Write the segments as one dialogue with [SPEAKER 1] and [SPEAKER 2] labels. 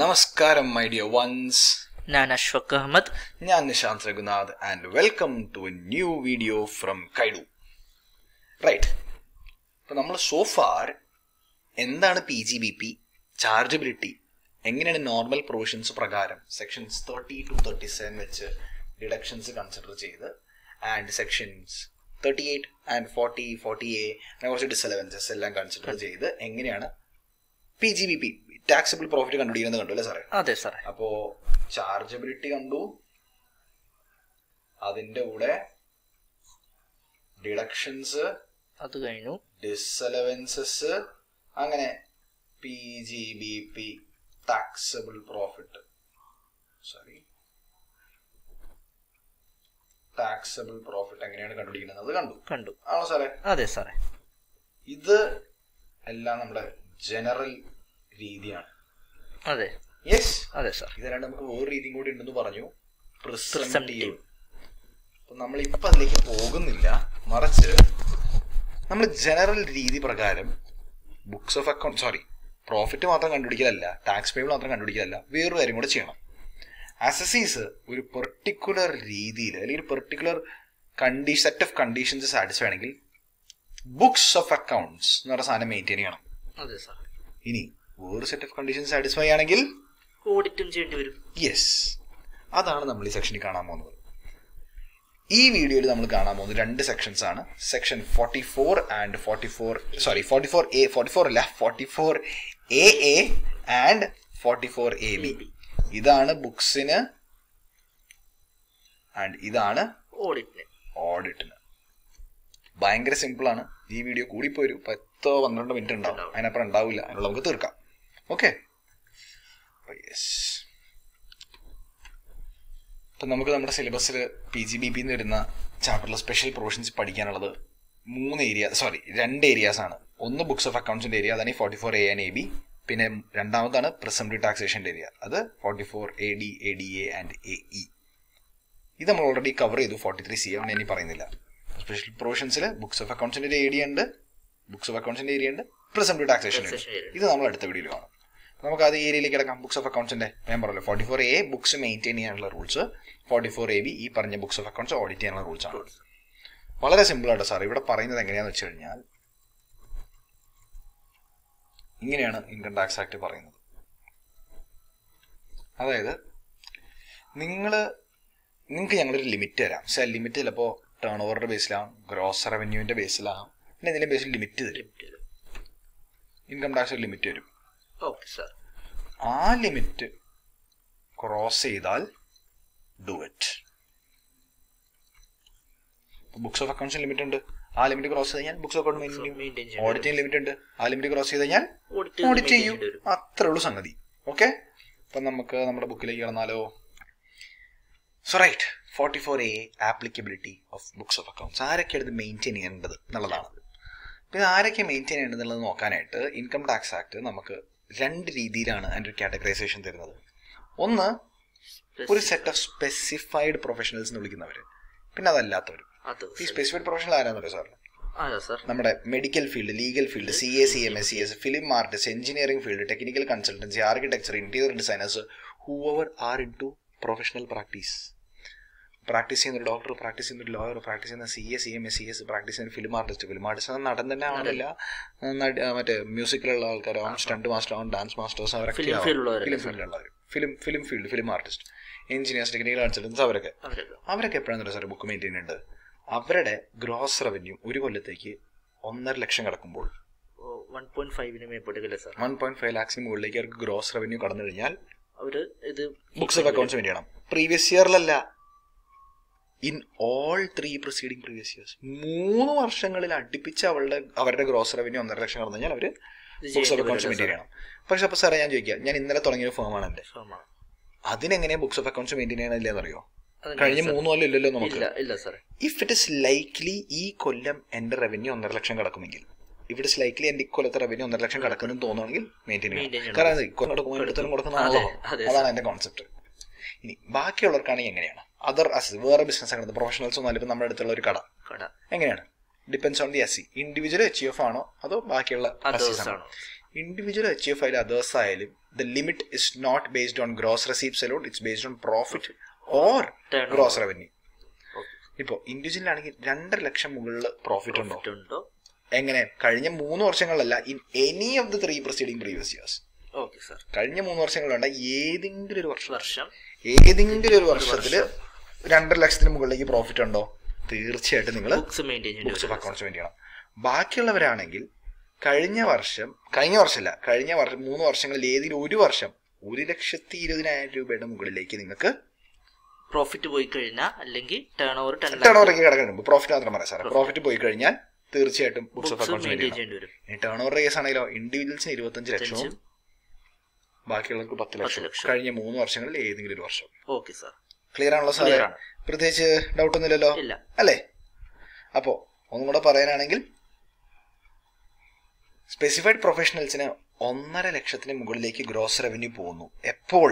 [SPEAKER 1] Namaskaram, my dear ones.
[SPEAKER 2] ഞാൻ
[SPEAKER 1] Nishanth Reghunath and welcome to a new video from KYDU. Right. അപ്പോൾ നമ്മൾ so far എന്താണ് PGBP, chargeability, എങ്ങനെയാണ് normal provisions പ്രകാരം sections 30 to 37 വെച്ച് deductions consider ചെയ്ത് and sections 38 and 40, 40A അങ്ങനെ കുറച്ച് ഡിസലവൻസസ് എല്ലാം കൺസിഡർ ചെയ്ത് എങ്ങനെയാണ് PGBP ടാക്സബിൾ പ്രോഫിറ്റ് കണ്ടുപിടിക്കുന്നത് കണ്ടു അല്ലേ സാറേ?
[SPEAKER 2] അതെ സാറേ.
[SPEAKER 1] അപ്പോ ചാർജബിലിറ്റി കണ്ടു, അതിന്റെ കൂടെ ഡിഡക്ഷൻസ്,
[SPEAKER 2] അത് കഴിഞ്ഞു
[SPEAKER 1] ഡിസലവൻസസ്, അങ്ങനെ PGBP taxable profit taxable profit എങ്ങനെയാണ് കണ്ടുപിടിക്കുന്നത് കണ്ടു ആണോ സാറേ?
[SPEAKER 2] അതെ സാറേ. ഇത്
[SPEAKER 1] എല്ലാം നമ്മുടെ ജനറൽ രീതിയാണ്.
[SPEAKER 2] അതെ
[SPEAKER 1] യെസ്
[SPEAKER 2] അതെ സാർ.
[SPEAKER 1] ഇതല്ലാണ്ട് നമുക്ക് വേറെ രീതിയും കൂടി ഉണ്ടെന്ന് പറഞ്ഞു, പ്രിസംപ്റ്റീവ്. അപ്പൊ നമ്മളിപ്പോ അതിലേക്ക് പോകുന്നില്ല, മറിച്ച് നമ്മൾ ജനറൽ രീതി പ്രകാരം ബുക്സ് ഓഫ് അക്കൗണ്ട് പ്രോഫിറ്റ് മാത്രം കണ്ടുപിടിക്കലല്ല, ടാക്സ് പേബിൾ മാത്രം കണ്ടുപിടിക്കലല്ല, വേറൊരു കാര്യം കൂടെ ചെയ്യണം. അസസീസ് ഒരു പെർട്ടിക്കുലർ രീതിയിൽ അല്ലെങ്കിൽ ഒരു particular set of conditions satisfy ആണെങ്കിൽ ബുക്സ് ഓഫ് അക്കൗണ്ട്സ് എന്ന് പറഞ്ഞ സാധനം മെയിൻറ്റെയിൻ ചെയ്യണം.
[SPEAKER 2] അതെ സാർ.
[SPEAKER 1] ഇനി വേറൊരു സെറ്റ് ഓഫ് കണ്ടീഷൻസ് സാറ്റിസ്ഫൈ ആണെങ്കിൽ
[SPEAKER 2] ഓഡിറ്റും ചെയ്യേണ്ടി വരും.
[SPEAKER 1] യെസ്, അതാണ് നമ്മൾ ഈ സെക്ഷനിൽ കാണാൻ പോകുന്നത്. ഈ വീഡിയോയിൽ നമ്മൾ കാണാൻ പോകുന്നത് രണ്ട് സെക്ഷൻസ് ആണ്. Section 44 and 44AA and 44AB. ഇതാണ് ബുക്സിന് ആൻഡ് ഇതാണ് ഓഡിറ്റിന്. ഭയങ്കര സിമ്പിൾ ആണ്. ഈ വീഡിയോ കൂടിപ്പോയി ഒരു 10-12 മിനിറ്റ് ഉണ്ടാവും, അതിനപ്പുറം ഉണ്ടാവില്ല, അതിനുള്ള നമുക്ക് തീർക്കാം. ഓക്കെ, അപ്പം നമുക്ക് നമ്മുടെ സിലബസിൽ PGBP എന്ന് വരുന്ന ചാപ്റ്ററിൽ സ്പെഷ്യൽ പ്രൊവിഷൻസ് പഠിക്കാനുള്ളത് രണ്ട് ഏരിയാസ് ആണ്. ഒന്ന് ബുക്സ് ഓഫ് അക്കൗണ്ട്സിന്റെ ഏരിയ, അതാണ് 44A ആൻഡ് AB. പിന്നെ രണ്ടാമതാണ് പ്രിസംപ്റ്റീവ് ടാക്സേഷന്റെ ഏരിയ, അത് 44AD, ADA ആൻഡ് AE. ഇത് നമ്മൾ ഓൾറെഡി കവർ ചെയ്തു 43C ആണ്, ഇനി പറയുന്നില്ല. സ്പെഷ്യൽ പ്രൊവിഷൻസിൽ ബുക്സ് ഓഫ് അക്കൗണ്ട്സിന്റെ ഒരു ഏരിയ ഉണ്ട്, പ്രിസംപ്റ്റീവ് ടാക്സേഷൻ ഉണ്ട്. ഇത് നമ്മൾ അടുത്ത വീഡിയോയിൽ കാണും. നമുക്ക് അത് ഏരിയയിലേക്ക് കിടക്കാം. ബുക്സ് ഓഫ് അക്കൗണ്ട്സിന്റെ ഞാൻ പറഞ്ഞല്ലോ, 44A ബുക്സ് മെയിൻറ്റെയിൻ ചെയ്യാനുള്ള റൂൾസ്, 44AB ഈ പറഞ്ഞ ബുക്സ് ഓഫ് അക്കൗണ്ട്സ് ഓഡിറ്റ് ചെയ്യാനുള്ള റൂൾസ് ആണ്. വളരെ സിമ്പിൾ ആട്ടോ സാർ. ഇവിടെ പറയുന്നത് എങ്ങനെയാന്ന് വെച്ച് കഴിഞ്ഞാൽ, ഇങ്ങനെയാണ് ഇൻകം ടാക്സ് ആക്ട് പറയുന്നത്. അതായത് നിങ്ങൾക്ക് ഞങ്ങളൊരു ലിമിറ്റ് തരാം. ലിമിറ്റ് ചിലപ്പോൾ ടേൺ ഓവറിന്റെ ബേസിലാവും, ഗ്രോസ് റവന്യൂവിന്റെ ബേസിലാവും, പിന്നെ ഇതിന്റെ ബേസിൽ ലിമിറ്റ് തരും. ഇൻകം ടാക്സ് ലിമിറ്റ് വരും. ആ ലിമിറ്റ് ക്രോസ് ചെയ്താൽ ഡു ഇറ്റ്. ബുക്സ് ഓഫ് അക്കൗണ്ട്സിന് ലിമിറ്റ് ഉണ്ട്, ആ ലിമിറ്റ് ക്രോസ് ചെയ്ത് കഴിഞ്ഞാൽ books of account maintain. Auditing limit ഉണ്ട്, ആ ലിമിറ്റ് ക്രോസ് ചെയ്ത് കഴിഞ്ഞാൽ ഓഡിറ്റ് ചെയ്യും. അത്രേ ഉള്ളൂ സംഗതി. ഓക്കെ, അപ്പൊ നമുക്ക് നമ്മുടെ ബുക്കിലേക്ക് കിടന്നാലോ. So right, 44A applicability of books of accounts. ആരൊക്കെയാണ് ഇത് മെയിൻറ്റെയിൻ ചെയ്യേണ്ടത് എന്നുള്ളതാണ്. അപ്പോൾ ഇത് ആരൊക്കെ മെയിൻറ്റെയിൻ ചെയ്യേണ്ടതെന്നുള്ളത് നോക്കാനായിട്ട് ഇൻകം ടാക്സ് ആക്ട് നമുക്ക് രണ്ട് രീതിയിലാണ് അതിൻ്റെ ഒരു കാറ്റഗറൈസേഷൻ തരുന്നത്. ഒന്ന്, ഒരു സെറ്റ് ഓഫ് സ്പെസിഫൈഡ് പ്രൊഫഷണൽസ് എന്ന് വിളിക്കുന്നവർ, പിന്നെ അതല്ലാത്തവർ. ഈ സ്പെസിഫൈഡ് പ്രൊഫഷണൽ ആരാന്നല്ലോ സാർ? നമ്മുടെ medical field, legal field, CA, CMA, CS, film artist, engineering field, technical consultancy, architecture, interior designers, whoever are into professional practice ചെയ്യുന്ന ഒരു ഡോക്ടർ, പ്രാക്ടീസ് ചെയ്യുന്ന ഒരു ലോയർ, പ്രാക്ടീസ് ചെയ്യുന്ന CA, CMA, CS, പ്രാക്ടീസ് ചെയ്യുന്ന film artist നടൻ തന്നെ ആവണില്ല, മറ്റേ മ്യൂസിക്കിലുള്ള ആൾക്കാരാവും, സ്റ്റണ്ട് മാസ്റ്റർ ആവും, ഡാൻസ് മാസ്റ്റേഴ്സ്, അവരൊക്കെ ഫിലിം ഫീൽഡിലുള്ളവർ, film artist, engineers, technical consultants, അവരൊക്കെ എപ്പോഴാണ് സാർ ബുക്ക് മെയിൻറ്റെയിൻ ചെയ്യേണ്ടത്? അവരുടെ ഗ്രോസ് റവന്യൂ ഒരു കൊല്ലത്തേക്ക് 1.5 ലക്ഷം കിടക്കുമ്പോൾ 1.5 ലാക്സിന് മുകളിലേക്ക് അവർക്ക് ഗ്രോസ് റവന്യൂ കടന്നു കഴിഞ്ഞാൽ ബുക്സ് ഓഫ് അക്കൗണ്ട്സ് വേണ്ടി ചെയ്യണം. പ്രീവിയസ് ഇയറിലല്ല, in all 3 preceding previous years, 3 വർഷങ്ങളിൽ അടുപ്പിച്ച് അവരുടെ ഗ്രോസ് റവന്യൂ 1.5 ലക്ഷം കടന്നു കഴിഞ്ഞാൽ അവർ ബുക്സ് ഓഫ് അക്കൗണ്ട്സ് മെയിൻറ്റെയിൻ ചെയ്യണം. പക്ഷെ അപ്പോൾ സാറേ ഞാൻ ചോദിക്കാം, ഞാൻ ഇന്നലെ തുടങ്ങിയ ഒരു ഫേമാണ് എൻ്റെ, അതിനെങ്ങനെയാണ് ബുക്സ് ഓഫ് അക്കൗണ്ട്സ് മെയിൻറ്റെയിൻ ചെയ്യണമെന്നില്ലെന്ന് അറിയോ? കഴിഞ്ഞ 3 കൊല്ലം ഇല്ലല്ലോ നമുക്ക്. ഇഫ് ഇറ്റ് ഇസ് ലൈക്ലി ഈ കൊല്ലം എൻ്റെ റവന്യൂ 1.5 ലക്ഷം കിടക്കുമെങ്കിൽ, ഇഫ് ഇറ്റ് ഇസ് ലൈക്ലി എൻ്റെ ഇക്കൊല്ലത്തെ റവന്യൂ 1.5 ലക്ഷം കിടക്കുമെന്ന് തോന്നുകയാണെങ്കിൽ മെയിൻറ്റെയിൻ ചെയ്യണം. കാരണം ഇക്കൊല്ലം കൊടുക്കുന്നതാണല്ലോ, അതാണ് എൻ്റെ കോൺസെപ്റ്റ്. ഇനി ബാക്കിയുള്ളവർക്കാണെങ്കിൽ എങ്ങനെയാണ്? അതർ വേറെ ബിസിനസ് ആണ്, പ്രൊഫഷണൽസ് ഒന്നും അല്ല, നമ്മുടെ അടുത്തുള്ള ഒരു കട എങ്ങനെയാണ്? Depends on the SC. Individual HUF ആണോ അതോ ബാക്കിയുള്ള ഇൻഡിവിജ്വൽ HUF ആയാലും അതേഴ്സ് ആയാലും the limit is not based on gross receipts alone, it's based on profit or gross revenue. ഇപ്പോൾ ഇൻഡിവിജ്വൽ ആണെങ്കിൽ 2.5 ലക്ഷം മുകളിൽ പ്രോഫിറ്റ് ഉണ്ടോ? എങ്ങനെ? കഴിഞ്ഞ 3 വർഷങ്ങളിലല്ല, in any of the 3 preceding previous years. കഴിഞ്ഞ 3 വർഷങ്ങളുണ്ട്, ഏതെങ്കിലും ഒരു വർഷത്തിൽ 2.5 ലക്ഷത്തിന് മുകളിലേക്ക് പ്രോഫിറ്റ് ഉണ്ടോ? തീർച്ചയായിട്ടും നിങ്ങൾ ബുക്സ് ഓഫ് അക്കൗണ്ട്സ് മെയിൻറ്റെയിൻ ചെയ്യണം. ബാക്കിയുള്ളവരാണെങ്കിൽ കഴിഞ്ഞ 3 വർഷങ്ങളിൽ ഏതെങ്കിലും ഒരു വർഷം 1,20,000 രൂപയുടെ മുകളിലേക്ക് നിങ്ങൾക്ക്
[SPEAKER 2] പ്രോഫിറ്റ് പോയി കഴിഞ്ഞാൽ, അല്ലെങ്കിൽ ടേൺ
[SPEAKER 1] ഓവറിലേക്ക് കിടക്കുന്നുണ്ട്. പ്രോഫിറ്റ് മാത്രം പറയാം സാറേ. പ്രോഫിറ്റ് പോയി കഴിഞ്ഞാൽ തീർച്ചയായിട്ടും ബുക്സ് ഓഫ് അക്കൗണ്ട്സ് മെയിൻറ്റെയിൻ ചെയ്യേണ്ടി വരും. ഇനി ടേൺ ഓവർ കേസ് ആണെങ്കിലോ, ഇൻഡിവിജ്വൽസിന് 25 ലക്ഷവും ബാക്കിയുള്ളവർക്ക് 10 ലക്ഷം. കഴിഞ്ഞ 3 വർഷങ്ങളിൽ ഏതെങ്കിലും ഒരു വർഷം. ക്ലിയർ ആണല്ലോ സാറേ? പ്രത്യേകിച്ച് ഡൗട്ട് ഒന്നുമില്ലല്ലോ അല്ലേ? അപ്പോ ഒന്നും കൂടെ പറയാനാണെങ്കിൽ, സ്പെസിഫൈഡ് പ്രൊഫഷണൽസിന് 1.5 ലക്ഷത്തിന് മുകളിലേക്ക് ഗ്രോസ് റവന്യൂ പോകുന്നു എപ്പോൾ?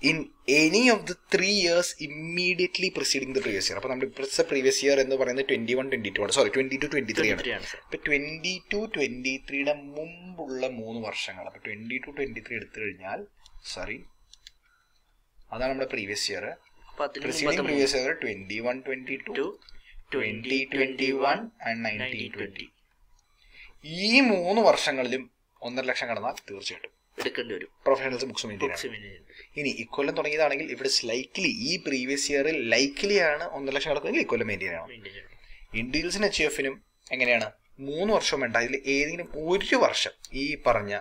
[SPEAKER 1] In any of the 3 years immediately preceding the previous year. അപ്പോൾ നമ്മുടെ ഇപ്പോഴത്തെ പ്രീവിയസ് ഇയർ എന്ന് പറയുന്നത് 22-23 ആണ്. ഇപ്പൊ 22-23യുടെ മുമ്പുള്ള 3 വർഷങ്ങൾ. അപ്പൊ 22-23 എടുത്തു കഴിഞ്ഞാൽ, അതാണ് നമ്മുടെ previous year. Previous year 21-22, 20-21 and 19-20. ഈ 3 വർഷങ്ങളിലും 1.5 ലക്ഷം കടന്നാൽ തീർച്ചയായിട്ടും എടുക്കേണ്ടി വരും. പ്രൊഫഷണൽസ് ബുക്സ് മെയിൻറ്റെയിൻ ചെയ്യണം. ഇനി ഇക്കൊല്ലം തുടങ്ങിയതാണെങ്കിൽ ഇവിടെ ലൈക്ലി, ഈ പ്രീവിയസ് ഇയറിൽ ലൈക്ലി ആണ് 1.5 ലക്ഷം കിടക്കുമെങ്കിൽ ഇക്കൊല്ലം മെയിൻറ്റെയിൻ ചെയ്യണം. ഇൻഡിവിജ്വൽസിനും HUFനും എങ്ങനെയാണ്? 3 വർഷം വേണ്ട, അതിൽ ഏതെങ്കിലും ഒരു വർഷം ഈ പറഞ്ഞ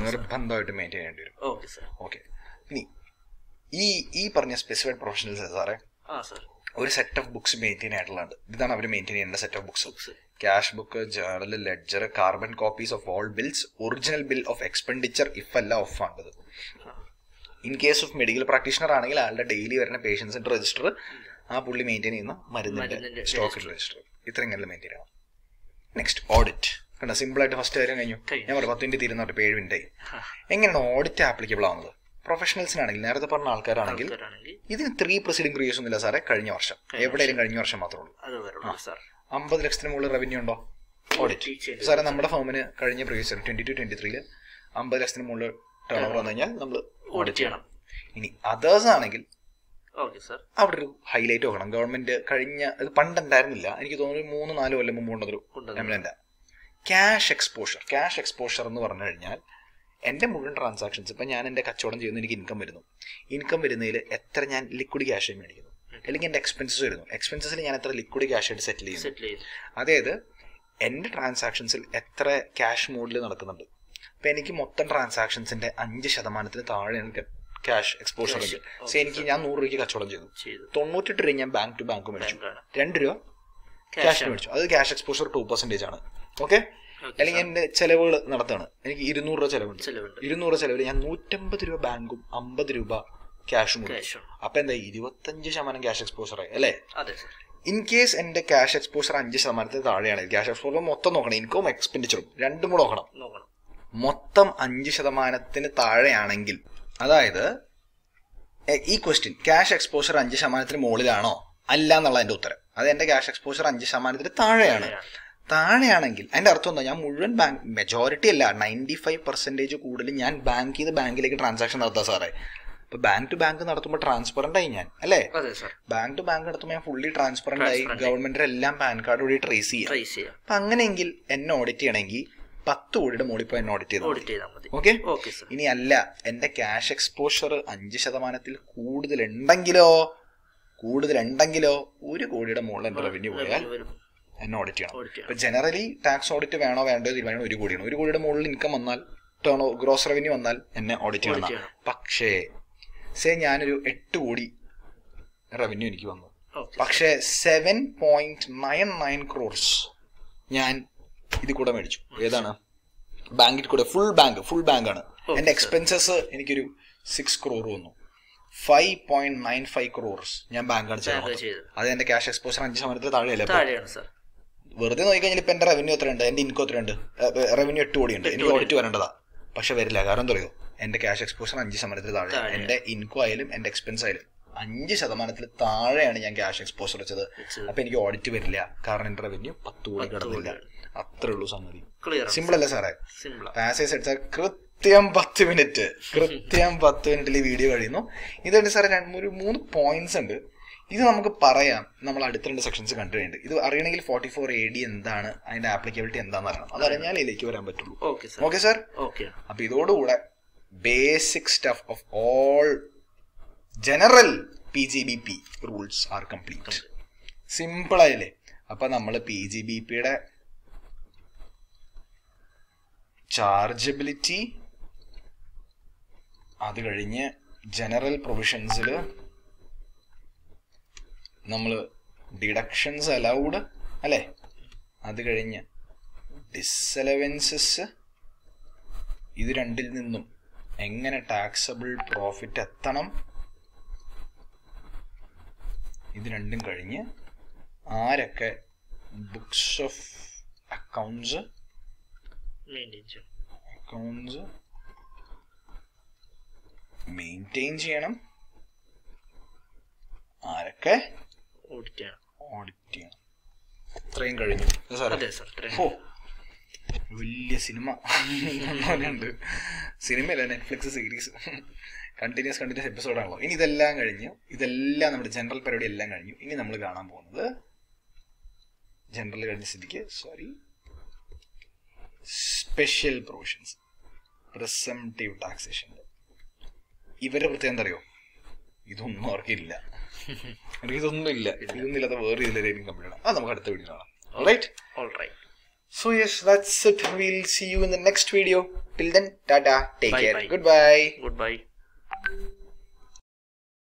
[SPEAKER 1] നിർബന്ധമായിട്ട് മെയിൻറ്റെയിൻ ചെയ്യേണ്ടി വരും. ഓക്കെ. ഇനി ഈ പറഞ്ഞ സ്പെസിഫൈഡ് പ്രൊഫഷണൽസ് സാറേ ഒരു സെറ്റ് ഓഫ് ബുക്സ് മെയിൻറ്റെയിൻ ആയിട്ടുള്ളത്. ഇതാണ് അവർ മെയിൻറ്റെയിൻ ചെയ്യേണ്ട set of books. Cash book, journal, ledger, carbon copies of all bills, original bill of expenditure if അല്ല ഓഫ് ആണ്ടത്. In case of medical practitioner ആണെങ്കിൽ ആളുടെ ഡെയിലി വരുന്ന പേഷ്യൻസിന്റെ രജിസ്റ്റർ, ആ പുള്ളി മെയിൻറ്റെയിൻ ചെയ്യുന്ന മരുന്നിന്റെ സ്റ്റോക്ക് രജിസ്റ്റർ, ഇത്രയും കാര്യങ്ങൾ മെയിൻറ്റെയിൻ ചെയ്യണം. Next audit. കണ്ട, സിമ്പിൾ ആയിട്ട് ഫസ്റ്റ് കാര്യം കഴിഞ്ഞു. ഞാൻ പറയാം 10 മിനിറ്റ് തീരുന്ന 7 മിനിറ്റായി. എങ്ങനെയാണ് ഓഡിറ്റ് ആപ്ലിക്കബിൾ ആവുന്നത്? പ്രൊഫഷണൽസിനാണെങ്കിൽ, നേരത്തെ പറഞ്ഞ ആൾക്കാരാണെങ്കിൽ ഇതിന് 3 preceding years ഒന്നുമില്ല സാറേ. കഴിഞ്ഞ വർഷം എവിടെയും കഴിഞ്ഞ വർഷം മാത്രമേ ഉള്ളൂ. 50 ലക്ഷത്തിന് മുകളിൽ റവന്യൂ ഉണ്ടോ? ഓഡിറ്റ്. സാറേ നമ്മുടെ ഫേമിന് കഴിഞ്ഞ പ്രീവിയസ് 22-23 50 ലക്ഷത്തിന് മുകളിൽ ടേൺ ഓവർ വന്നു കഴിഞ്ഞാൽ നമ്മൾ ഓഡിറ്റ് ചെയ്യണം. ഇനി അതേഴ്സ് ആണെങ്കിൽ അവിടെ ഒരു ഹൈലൈറ്റ് നോക്കണം. ഗവൺമെന്റ് കഴിഞ്ഞ, ഇത് പണ്ടുണ്ടായിരുന്നില്ല, എനിക്ക് തോന്നുന്നു 3-4 കൊല്ലം മുമ്പ് കൊണ്ടൊരു എംപ്ലോയ്മെന്റ്. ക്യാഷ് എക്സ്പോഷർ എന്ന് പറഞ്ഞു കഴിഞ്ഞാൽ എൻ്റെ മുഴുവൻ ട്രാൻസാക്ഷൻസ്, ഇപ്പം ഞാൻ എൻ്റെ കച്ചവടം ചെയ്യുന്നു, എനിക്ക് ഇൻകം വരുന്നതിൽ എത്ര ഞാൻ ലിക്വിഡ് ക്യാഷ് മേടിക്കുന്നു, അല്ലെങ്കിൽ എൻ്റെ എക്സ്പെൻസസ് വരുന്നു, എക്സ്പെൻസസിൽ ഞാൻ എത്ര ലിക്വിഡ് ക്യാഷ് ആയിട്ട് സെറ്റിൽ ചെയ്യുന്നു. അതായത് എൻ്റെ ട്രാൻസാക്ഷൻസിൽ എത്ര ക്യാഷ് മോഡിൽ നടക്കുന്നുണ്ട്. അപ്പം എനിക്ക് മൊത്തം ട്രാൻസാക്ഷൻസിൻ്റെ 5% താഴെയാണ് ക്യാഷ് എക്സ്പോഷർ. സോ എനിക്ക് ഞാൻ 100 രൂപയ്ക്ക് കച്ചവടം ചെയ്തു, 98 രൂപ ഞാൻ ബാങ്ക് ടു ബാങ്ക് മേടിച്ചു, 2 രൂപ ക്യാഷ് മേടിച്ചു. അത് ക്യാഷ് എക്സ്പോഷർ 2% ആണ്. ഓക്കെ. അല്ലെങ്കിൽ എൻ്റെ ചെലവുകൾ നടത്താണ്, എനിക്ക് 200 രൂപ ചെലവുണ്ട്. 200 രൂപ ചെലവിൽ ഞാൻ 150 രൂപ ബാങ്കും 50 രൂപ ക്യാഷും മേടിച്ചു. അപ്പൊ എന്താ 25% ക്യാഷ് എക്സ്പോഷർ ആയി അല്ലേ? ഇൻ കേസ് എന്റെ ക്യാഷ് എക്സ്പോഷർ 5% താഴെയാണ്, ക്യാഷ് എക്സ്പോഷർ മൊത്തം നോക്കണം, ഇൻകവും എക്സ്പെൻഡിച്ചറും രണ്ടും കൂടെ നോക്കണം. മൊത്തം 5% താഴെയാണെങ്കിൽ, അതായത് ഈ ക്വസ്റ്റ്യൻ ക്യാഷ് എക്സ്പോഷർ 5% മുകളിലാണോ അല്ല എന്നുള്ള എന്റെ ഉത്തരം. അത് എന്റെ ക്യാഷ് എക്സ്പോഷർ 5% താഴെയാണെങ്കിൽ അതിന്റെ അർത്ഥം എന്താ? ഞാൻ മുഴുവൻ ബാങ്ക്, മെജോറിറ്റി അല്ല 95% കൂടുതൽ ഞാൻ ബാങ്കിലേക്ക് ട്രാൻസാക്ഷൻ നടത്താം സാറേ. ഇപ്പൊ ബാങ്ക് ടു ബാങ്ക് നടത്തുമ്പോൾ ട്രാൻസ്പെറന്റ് ആയി ഞാൻ അല്ലേ? ബാങ്ക് ടു ബാങ്ക് നടത്തുമ്പോൾ ഞാൻ ഫുള്ളി ട്രാൻസ്പെറന്റ് ആയി, ഗവൺമെന്റിന്റെ എല്ലാം പാൻ കാർഡ് വഴി ട്രേസ് ചെയ്യാം. അപ്പൊ അങ്ങനെയെങ്കിൽ എന്നെ ഓഡിറ്റ് ചെയ്യണമെങ്കിൽ 10 കോടിയുടെ മുകളിൽ പോയി എന്നെ ഓഡിറ്റ് ചെയ്താൽ മതി. ഓക്കെ. ഇനി അല്ല, എന്റെ ക്യാഷ് എക്സ്പോഷർ 5% കൂടുതലുണ്ടെങ്കിലോ 1 കോടിയുടെ മുകളിൽ എന്റെ റവന്യൂ പോയാൽ എന്നെ ഓഡിറ്റ് ചെയ്യണം. ഇപ്പൊ ജനറലി ടാക്സ് ഓഡിറ്റ് വേണോ വേണ്ടോ തീരുമാനം 1 കോടിയാണ്. 1 കോടിയുടെ മുകളിൽ ഇൻകം വന്നാൽ, ഗ്രോസ് റവന്യൂ വന്നാൽ എന്നെ ഓഡിറ്റ് ചെയ്യണം. പക്ഷേ ഞാനൊരു 8 കോടി റവന്യൂ എനിക്ക് വന്നു, പക്ഷേ 7.99 crores ഞാൻ ഇത് കൂടെ മേടിച്ചു. ഏതാണ്? ബാങ്കിൽ കൂടെ. ഫുൾ ബാങ്ക് ആണ്. എന്റെ എക്സ്പെൻസസ് എനിക്കൊരു 6 crore വന്നു. 5.95 crores ഞാൻ ബാങ്കാണ് ചെയ്തത്. അത് എന്റെ ക്യാഷ് എക്സ്പോഷർ 5% താഴെയല്ലേ? വെറുതെ നോക്കിക്കഴിഞ്ഞാൽ ഇപ്പൊ എന്റെ റവന്യൂ എത്രയുണ്ട്, എന്റെ ഇൻകം എത്രയുണ്ട്? റവന്യൂ 8 കോടിയുണ്ട്. എനിക്ക് ഓഡിറ്റ് വരേണ്ടതാ, പക്ഷെ വരില്ല. കാരണം എന്താ പറയുക, എന്റെ ക്യാഷ് എക്സ്പോഷർ 5% താഴെ, എന്റെ ഇൻകം ആയാലും എന്റെ എക്സ്പെൻസ് ആയാലും 5% താഴെയാണ് ഞാൻ ക്യാഷ് എക്സ്പോഷർ വെച്ചത്. അപ്പൊ എനിക്ക് ഓഡിറ്റ് വരില്ല, കാരണം എന്റെ റവന്യൂ 10 കോടി കടന്നില്ല. അത്രേ ഉള്ളൂ സംഗതി.
[SPEAKER 2] ക്ലിയർ.
[SPEAKER 1] സിമ്പിൾ അല്ലേ സാറേ?
[SPEAKER 2] സിമ്പിൾ.
[SPEAKER 1] പാസേജ് എടുത്താൽ കൃത്യം 10 മിനിറ്റ്, കൃത്യം 10 മിനിറ്റിൽ വീഡിയോ കഴിയുന്നു. ഇതുകൊണ്ട് സാറേ 3 പോയിന്റ്സ് ഉണ്ട്. ഇത് നമുക്ക് പറയാം നമ്മൾ അടുത്ത 2 സെക്ഷൻസ് കണ്ടു കഴിഞ്ഞിട്ട്. ഇത് അറിയണമെങ്കിൽ 44 AD എന്താണ്, അതിന്റെ ആപ്ലിക്കബിലിറ്റി എന്താണെന്ന് അറിയണം. അതറിഞ്ഞാൽ ഇതിലേക്ക് വരാൻ പറ്റുള്ളൂ. Okay sir? അപ്പൊ ഇതോടുകൂടെ basic stuff of all general PGBP rules are complete. Simple ആയില്ലേ? അപ്പൊ നമ്മൾ PGBPയുടെ ചാർജബിലിറ്റി, അത് കഴിഞ്ഞ് ജനറൽ പ്രൊവിഷൻസിൽ നമ്മൾ ഡിഡക്ഷൻസ് അലൗഡ് അല്ലേ, അത് കഴിഞ്ഞ് ഡിസലവൻസസ്, ഇത് രണ്ടിൽ നിന്നും എങ്ങനെ ടാക്സബിൾ പ്രോഫിറ്റ് എത്തണം, ഇത് രണ്ടും കഴിഞ്ഞ് ആരൊക്കെ ബുക്സ് ഓഫ് അക്കൗണ്ട്സ് മെയിൻറ്റെയിൻ ചെയ്യണം, ആരൊക്കെ ഓഡിറ്റ് ചെയ്യണം. ഇത്രയും കഴിഞ്ഞു. വലിയ സിനിമ ഉണ്ട്. സിനിമയല്ല, നെറ്റ്ഫ്ലിക്സ് സീരീസ്, കണ്ടിന്യൂസ് എപ്പിസോഡാണല്ലോ. ഇനി ഇതെല്ലാം കഴിഞ്ഞു. ഇതെല്ലാം നമ്മുടെ ജനറൽ പരിപാടി എല്ലാം കഴിഞ്ഞു. ഇനി നമ്മൾ കാണാൻ പോകുന്നത് ജനറൽ കഴിഞ്ഞ സ്ഥിതിക്ക് സ്പെഷ്യൽ പ്രൊവിഷൻസ്, പ്രിസംപ്റ്റീവ് ടാക്സേഷൻ. ഇവരുടെ പ്രത്യേകം എന്താ അറിയോ? ഇതൊന്നും അവർക്കില്ല. ഇതൊന്നും ഇല്ലാത്ത വേറെ ഇതിലായിരിക്കും കംപ്ലീറ്റ് ആണ്. അത് നമുക്ക് അടുത്ത വീഡിയോ കാണാം. Alright. So yes, that's it. We'll see you in the next video. Till then, tata. Take care. Goodbye.